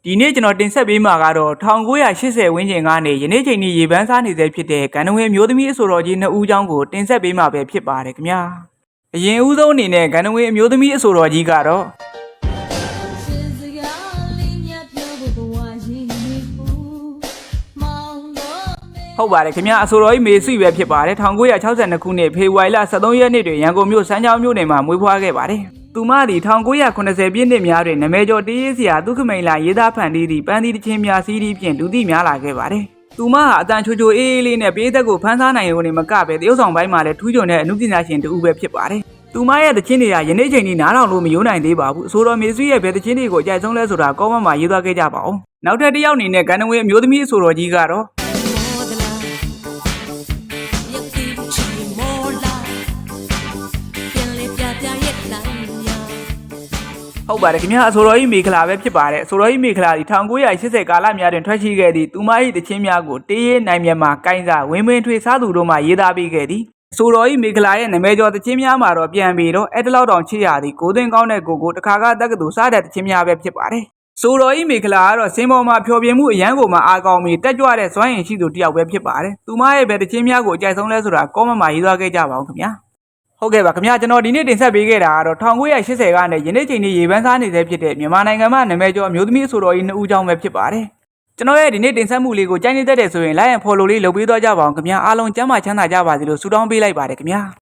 ဒီနေ့ကျွန်တော်တင်ဆက်ပေးမှာကတော့1980ဝန်းကျင်ကနေယနေ့ချိန်ထိရေပန်းစားနေသေးဖြစ်တဲ့ဂန္ဓဝင်မျိုးသမီးအဆိုတော်ကြီး2ဦးအကြောင်းကိုတင်ဆက်ပေးမှာပဲဖြစ်ပါတယ်ခင်ဗျာအရင်ဦးဆုံးအနေနဲ့ဂန္ဓဝင်အမျိုးသမီးအဆိုတော်ကြီးကတော့ဟုတ်ပါတယ်ခင်ဗျာအဆိုတော်ကြီးမေဆွေပဲဖြစ်ပါတယ်1962ခုနှစ်ဖေဖော်ဝါရီလ13ရက်နေ့တွင်ရန်ကုန်မြို့စမ်းချောင်းမြို့နယ်မှာမွေးဖွားခဲ့ပါတယ်သူမသည်1980ပြည့်နှစ်များတွင်နမဲကျော်တေးရေးဆရာဒုက္ခမိန်လာရေးသားဖန်တီးသည့်ပန်းသီးတခြင်းများစီးရီးဖြင့်လူသိများလာခဲ့ပါတယ်သူမဟာအတန်ချိုချိုအေးအေးလေးနဲ့ပေးသက်ကိုဖန်းစားနိုင်ရုံနဲ့မကပဲတရုတ်ဆောင်ပိုင်းမှာလည်းထူးချွန်တဲ့အမှုပညာရှင်တူပဲဖြစ်ပါတယ်သူမရဲ့တခြင်းတွေကယနေ့ချိန်ထိနားထောင်လို့မယိုးနိုင်သေးပါဘူးအဆိုတော်မေဆွေရဲ့ဘယ်တခြင်းတွေကိုအကြိုက်ဆုံးလဲဆိုတာကောမန့်မှာရေးသွားခဲ့ကြပါဦးနောက်ထပ်တစ်ယောက်အနေနဲ့ဂန္ဓဝင်အမျိုးသမီးအဆိုတော်ကြီးကတော့ဟုတ်ပါတယ်ခင်ဗျာအဆိုတော်ကြီးမေခလာပဲဖြစ်ပါတယ်အဆိုတော်ကြီးမေခလာဒီ1980ကာလများတွင်ထွက်ရှိခဲ့သည့်သူမ၏တခြင်းများကိုတေးရဲနိုင်မြန်မာကိုင်းစားဝင်းမင်းထွေစားသူတို့မှရေးသားပေးခဲ့သည်အဆိုတော်ကြီးမေခလာရဲ့နာမည်ကျော်တခြင်းများမှာတော့ပြန်ပြီးတော့အဲ့တလောက်တောင်ချစ်ရသည်ကိုသွင်းကောင်းတဲ့ကိုတခါကတက္ကသိုလ်စားတဲ့တခြင်းများပဲဖြစ်ပါတယ်ဆိုတော်ကြီးမေခလာကတော့စင်ပေါ်မှာဖျော်ဖြေမှုအရန်ကိုမှအားကောင်းပြီးတက်ကြွတဲ့စွမ်းရည်ရှိသူတစ်ယောက်ပဲဖြစ်ပါတယ်သူမရဲ့ဘယ်တခြင်းများကိုအကြိုက်ဆုံးလဲဆိုတာကောမန့်မှာရေးသွားခဲ့ကြပါဦးခင်ဗျာဟုတ်ကဲ့ပါခင်ဗျာကျွန်တော်ဒီနေ့တင်ဆက်ပေးခဲ့တာကတော့1980ကနေယနေ့ချိန်ထိရေပန်းစားနေသေးဖြစ်တဲ့မြန်မာနိုင်ငံမှာနာမည်ကျော်အမျိုးသမီးအဆိုတော်ကြီး2ဦးကြောင်းပဲဖြစ်ပါတယ်ကျွန်တော်ရဲ့ဒီနေ့တင်ဆက်မှုလေးကိုကြိုက်နေတတ်တယ်ဆိုရင် like and follow လေးလုပ်ပေးသွားကြပါအောင်ခင်ဗျာအားလုံးကျမ်းမာချမ်းသာကြပါစေလို့ဆုတောင်းပေးလိုက်ပါတယ်ခင်ဗျာ